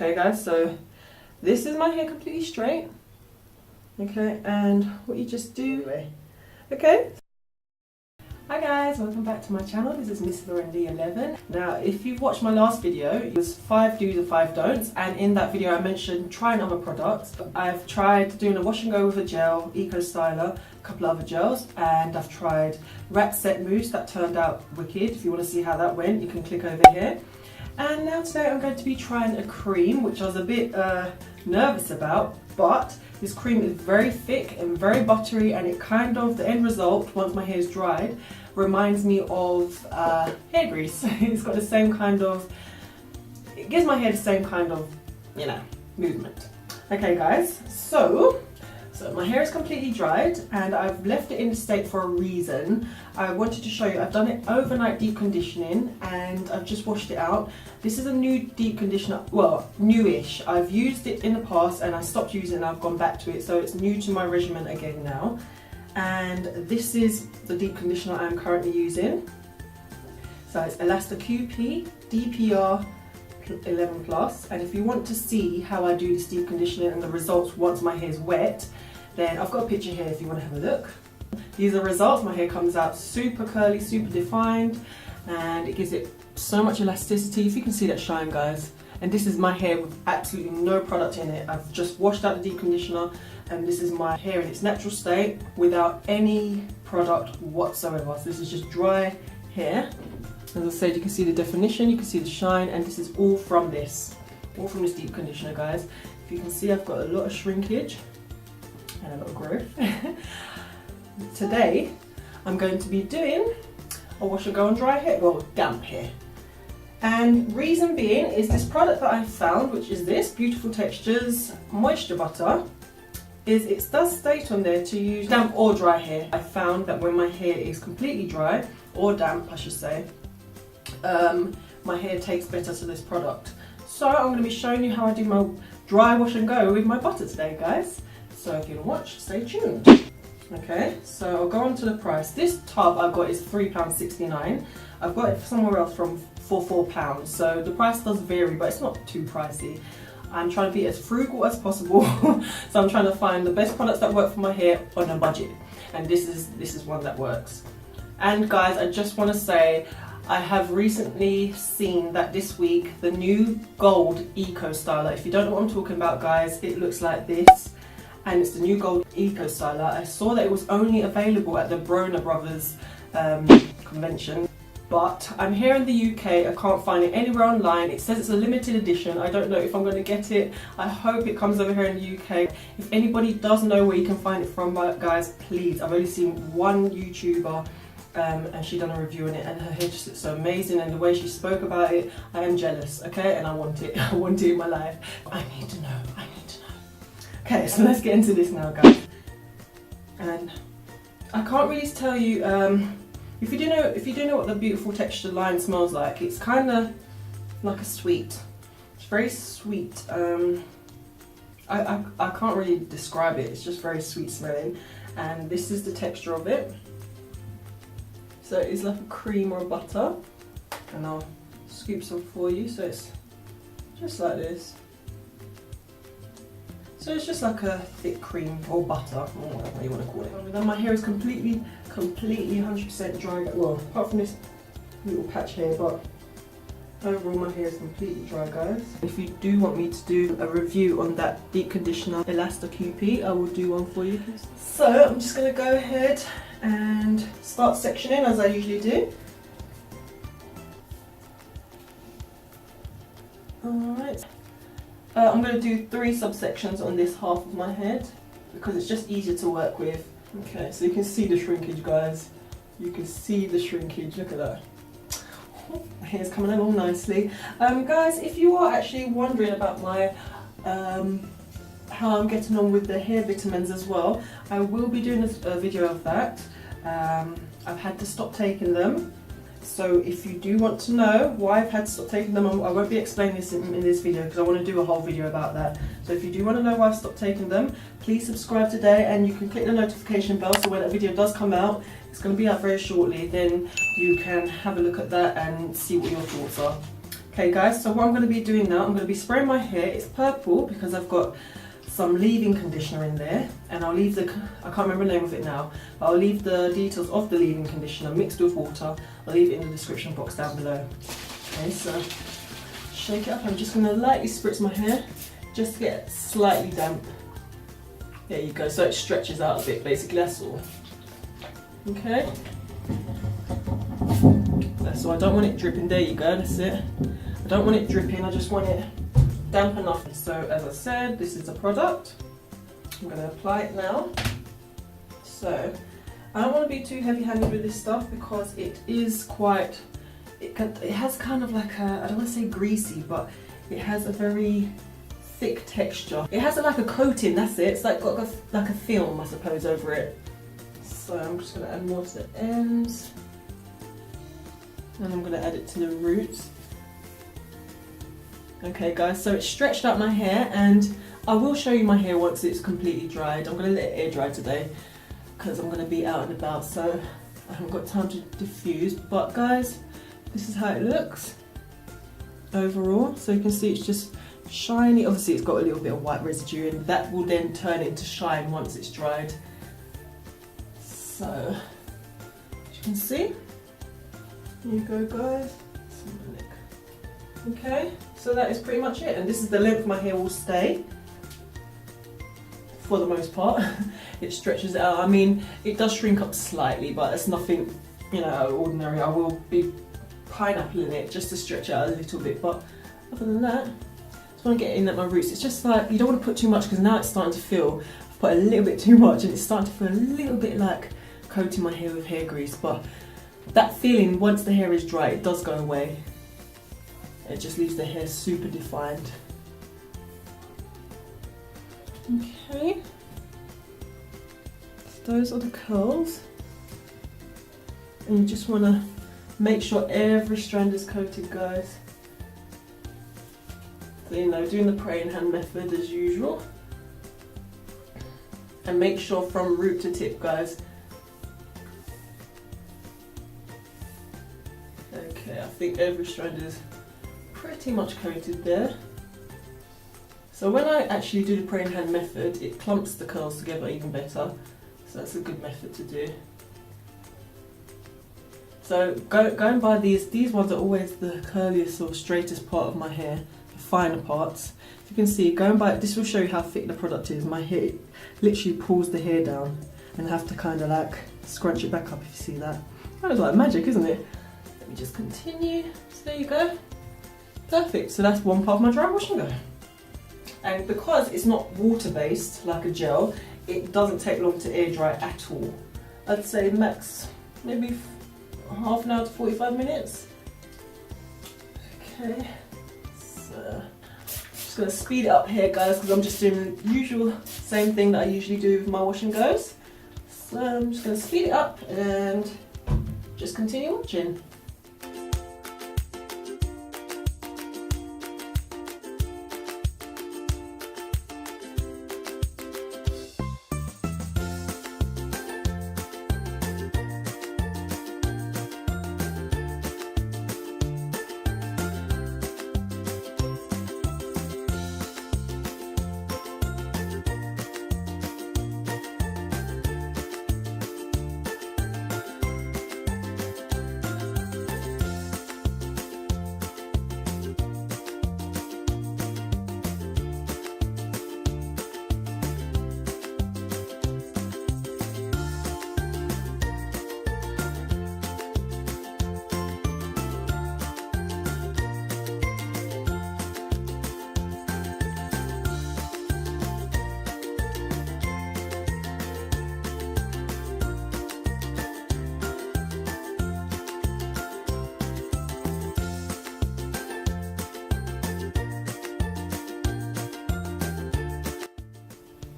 Okay guys, so this is my hair completely straight. Okay, and what you just do, okay. Hi guys, welcome back to my channel. This is Miss Lorendy 11. Now, if you've watched my last video, it was 5 do's and 5 don'ts, and in that video I mentioned trying other products. I've tried doing a wash and go with a gel, Eco Styler, a couple of other gels, and I've tried Rat Set Mousse. That turned out wicked. If you want to see how that went, you can click over here. And now today I'm going to be trying a cream, which I was a bit nervous about, but this cream is very thick and very buttery, and it kind of, the end result, once my hair is dried, reminds me of hair grease. It's got the same kind of, it gives my hair the same kind of, you know, movement. Okay guys, so my hair is completely dried and I've left it in this state for a reason. I wanted to show you, I've done it overnight deep conditioning and I've just washed it out. This is a new deep conditioner, well, newish. I've used it in the past and I stopped using it and I've gone back to it, so it's new to my regimen again now. And this is the deep conditioner I'm currently using. So it's ECOCO DPR 11 Plus, and if you want to see how I do this deep conditioning and the results once my hair is wet, then I've got a picture here if you want to have a look. These are the results. My hair comes out super curly, super defined, and it gives it so much elasticity. If you can see that shine, guys. And this is my hair with absolutely no product in it. I've just washed out the deep conditioner, and this is my hair in its natural state without any product whatsoever. So this is just dry hair. As I said, you can see the definition, you can see the shine, and this is all from this deep conditioner, guys. If you can see, I've got a lot of shrinkage and a lot of growth. Today, I'm going to be doing a wash and go on dry hair, well, damp hair. And reason being is this product that I found, which is this Beautiful Textures Moisture Butter, is it does state on there to use damp or dry hair. I found that when my hair is completely dry, or damp I should say, my hair takes better to this product. So I'm going to be showing you how I do my dry wash and go with my butter today, guys. So if you want to watch, stay tuned. Okay, so I'll go on to the price. This tub I've got is £3.69. I've got it somewhere else for £4, so the price does vary, but it's not too pricey. I'm trying to be as frugal as possible, so I'm trying to find the best products that work for my hair on a budget, and this is one that works. And guys, I just want to say, I have recently seen that this week the new gold Eco Styler. If you don't know what I'm talking about, guys, it looks like this, and it's the new gold Eco Styler. I saw that it was only available at the Brona Brothers convention. But I'm here in the UK, I can't find it anywhere online. It says it's a limited edition. I don't know if I'm going to get it. I hope it comes over here in the UK. If anybody does know where you can find it from, guys, please. I've only seen one YouTuber and she done a review on it, and her hair just looks so amazing, and the way she spoke about it, I am jealous, okay? And I want it. I want it in my life. I need to know. I need to know. Okay, so let's get into this now, guys. And I can't really tell you, if you do know what the Beautiful Texture line smells like, it's kind of like a sweet. It's very sweet. I can't really describe it. It's just very sweet smelling, and this is the texture of it. So it's like a cream or a butter, and I'll scoop some for you. So it's just like this. So it's just like a thick cream or butter, or whatever you want to call it. And then my hair is completely 100% dry. Well, apart from this little patch here, but overall my hair is completely dry, guys. If you do want me to do a review on that deep conditioner ECOCO, I will do one for you. So I'm just going to go ahead and start sectioning as I usually do. Alright. I'm going to do 3 subsections on this half of my head because it's just easier to work with. Okay, so you can see the shrinkage, guys. You can see the shrinkage, look at that. My hair's coming along nicely. Guys, if you are actually wondering about my how I'm getting on with the hair vitamins as well, I will be doing a video of that. I've had to stop taking them. So if you do want to know why I've had to stop taking them, I won't be explaining this in this video because I want to do a whole video about that. So if you do want to know why I've stopped taking them, please subscribe today, and you can click the notification bell so when that video does come out, it's going to be out very shortly, then you can have a look at that and see what your thoughts are. Okay guys, so what I'm going to be doing now, I'm going to be spraying my hair. It's purple because I've got some leave-in conditioner in there, and I'll leave the, I can't remember the name of it now, but I'll leave the details of the leave-in conditioner mixed with water. I'll leave it in the description box down below. Okay, so shake it up. I'm just going to lightly spritz my hair just to get slightly damp. There you go, so it stretches out a bit, basically, that's all. Okay. So I don't want it dripping, there you go, that's it. I don't want it dripping, I just want it damp enough. So as I said, this is the product. I'm going to apply it now. So I don't want to be too heavy-handed with this stuff because it is quite, it has kind of like a, I don't want to say greasy, but it has a very thick texture. It has like a coating, that's it. It's like got like a film, I suppose, over it. So I'm just going to add more to the ends. And I'm going to add it to the roots. Okay guys, so it's stretched out my hair, and I will show you my hair once it's completely dried. I'm going to let it air dry today because I'm going to be out and about, so I haven't got time to diffuse. But guys, this is how it looks overall. So you can see it's just shiny. Obviously it's got a little bit of white residue, and that will then turn into shine once it's dried. So as you can see, here you go guys. Okay, so that is pretty much it, and this is the length my hair will stay for the most part. It stretches out. I mean, it does shrink up slightly, but it's nothing, you know, ordinary. I will be pineappling it just to stretch out a little bit, but other than that, I just want to get in at my roots. It's just like, you don't want to put too much because now it's starting to feel, I've put a little bit too much and it's starting to feel a little bit like coating my hair with hair grease, but that feeling once the hair is dry, it does go away. It just leaves the hair super defined. Okay, so those are the curls, and you just want to make sure every strand is coated, guys. So, you know, doing the praying hand method as usual, and make sure from root to tip, guys. Okay, I think every strand is pretty much coated there. So when I actually do the praying hand method, it clumps the curls together even better. So that's a good method to do. So going by these ones are always the curliest or straightest part of my hair, the finer parts. If you can see, going by, this will show you how thick the product is. My hair literally pulls the hair down, and I have to kind of like scrunch it back up, if you see that. That was like magic, isn't it? Let me just continue. So there you go. Perfect, so that's one part of my dry wash and go. And because it's not water based like a gel, it doesn't take long to air dry at all. I'd say max maybe half an hour to 45 minutes. Okay, so just gonna speed it up here guys, because I'm just doing the usual same thing that I usually do with my wash and goes. So I'm just gonna speed it up and just continue watching.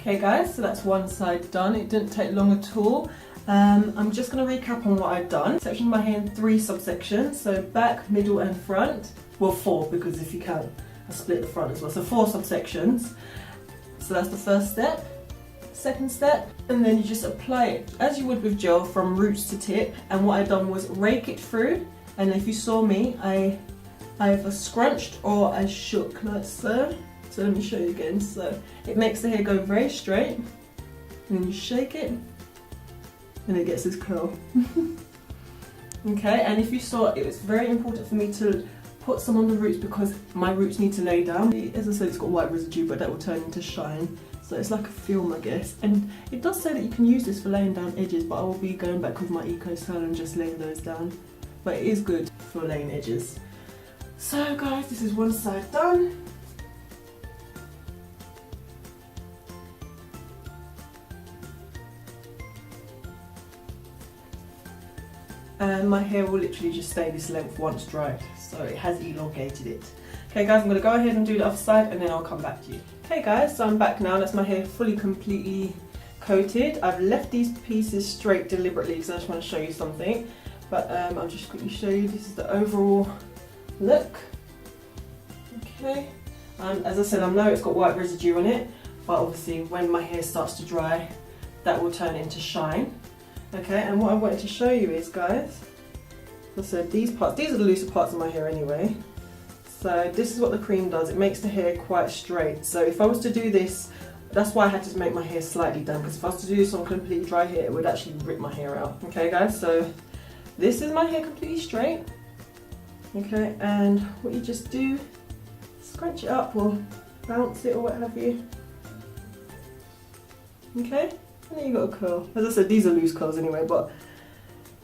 Okay guys, so that's one side done. It didn't take long at all. I'm just going to recap on what I've done. Sectioned my hair in 3 subsections, so back, middle and front. Well, 4, because if you count, I split the front as well. So 4 subsections. So that's the first step. Second step, and then you just apply it as you would with gel from roots to tip. And what I've done was rake it through, and if you saw me, I either scrunched or I shook like so. So let me show you again. So it makes the hair go very straight, and then you shake it and it gets this curl. Okay, and if you saw, it was very important for me to put some on the roots because my roots need to lay down. As I said, it's got white residue, but that will turn into shine. So it's like a film, I guess. And it does say that you can use this for laying down edges, but I will be going back with my Eco Style and just laying those down. But it is good for laying edges. So guys, this is one side done. And my hair will literally just stay this length once dried, so it has elongated it. Okay guys, I'm going to go ahead and do the other side and then I'll come back to you. Okay guys, so I'm back now. That's my hair fully completely coated. I've left these pieces straight deliberately because I just want to show you something. But I'll just quickly show you, this is the overall look. Okay, as I said, I know it's got white residue on it, but obviously when my hair starts to dry, that will turn into shine. Okay, and what I wanted to show you is, guys, as I said, these parts, these are the looser parts of my hair anyway. So this is what the cream does, it makes the hair quite straight. So if I was to do this, that's why I had to make my hair slightly down, because if I was to do this on completely dry hair, it would actually rip my hair out. Okay guys, so this is my hair completely straight. Okay, and what you just do, scrunch it up or bounce it or what have you. Okay. And then you got a curl. As I said, these are loose curls anyway, but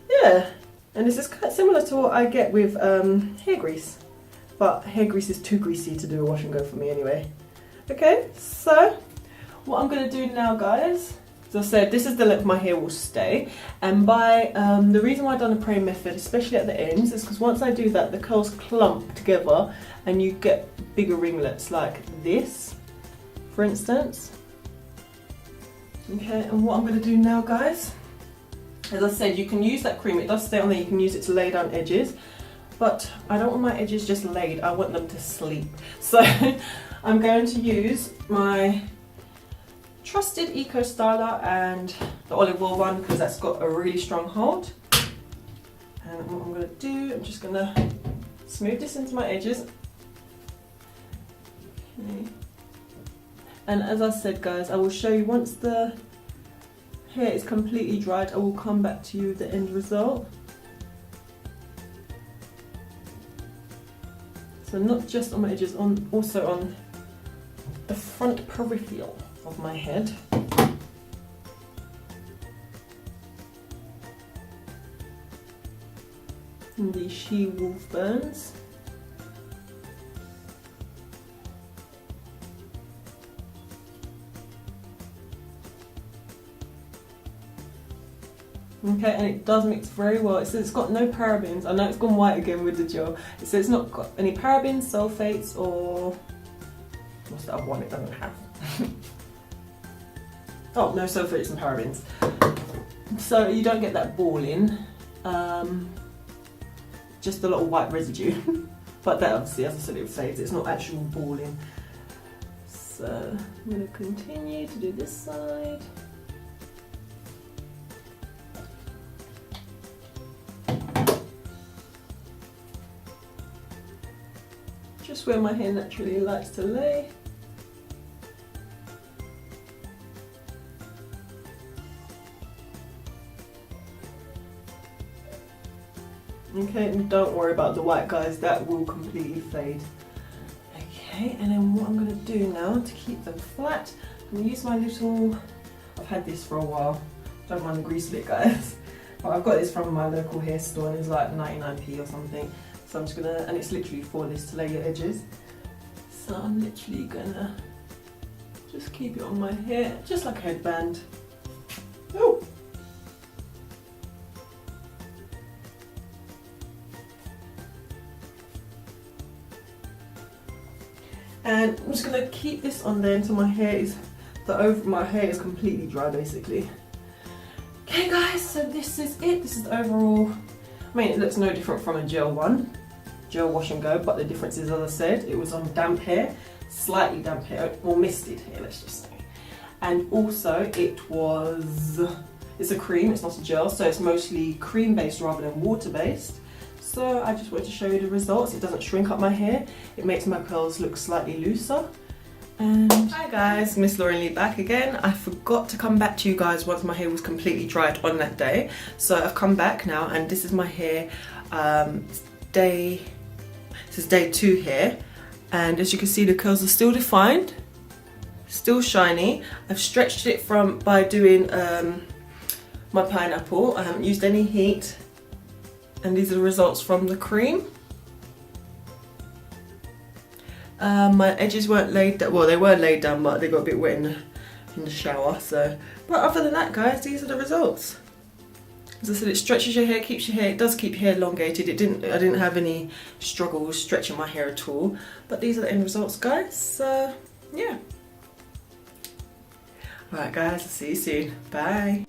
yeah. And this is quite similar to what I get with hair grease. But hair grease is too greasy to do a wash and go for me anyway. Okay, so what I'm going to do now, guys, as I said, this is the length my hair will stay. And by the reason why I've done the Creme method, especially at the ends, is because once I do that, the curls clump together and you get bigger ringlets like this, for instance. Okay, and what I'm going to do now, guys, as I said, you can use that cream, it does stay on there, you can use it to lay down edges, but I don't want my edges just laid, I want them to sleep. So I'm going to use my trusted Eco Styler and the olive oil one because that's got a really strong hold. And what I'm going to do, I'm just going to smooth this into my edges. Okay. And as I said, guys, I will show you once the hair is completely dried, I will come back to you with the end result. So not just on my edges, also on the front peripheral of my head. And these she-wolf burns. Okay, and it does mix very well. It says it's got no parabens. I know it's gone white again with the gel. It says it's not got any parabens, sulfates, or what's the other one it doesn't have? Oh, no sulfates and parabens. So you don't get that balling, just a lot of white residue. But that obviously, as I said, it fades. It's not actual balling. So I'm going to continue to do this side. Just where my hair naturally likes to lay. Okay, and don't worry about the white, guys, that will completely fade. Okay, and then what I'm going to do now to keep them flat, I'm going to use my little, I've had this for a while, don't mind the grease bit, guys, but I've got this from my local hair store and it's like 99p or something. So I'm just gonna, and it's literally for this to lay your edges. So I'm literally gonna just keep it on my hair, just like a headband. Oh! And I'm just gonna keep this on there until my hair is, my hair is completely dry basically. Okay guys, so this is it. This is the overall, I mean it looks no different from a gel one. Gel wash and go, but the difference is, as I said, it was on damp hair, slightly damp hair, or misted hair, let's just say. And also it's a cream, it's not a gel, so it's mostly cream based rather than water based. so I just wanted to show you the results. It doesn't shrink up my hair, it makes my curls look slightly looser. And hi guys, Miss Lauren Lee back again. I forgot to come back to you guys once my hair was completely dried on that day, so I've come back now and this is my hair. This is day 2 here, and as you can see the curls are still defined, still shiny. I've stretched it by doing my pineapple. I haven't used any heat, and these are the results from the cream. My edges weren't laid down, well they were laid down but they got a bit wet in the shower, so, but other than that guys, these are the results. As I said, it stretches your hair, keeps your hair, it does keep your hair elongated. I didn't have any struggles stretching my hair at all, but these are the end results guys, so yeah. Alright guys, I'll see you soon, bye.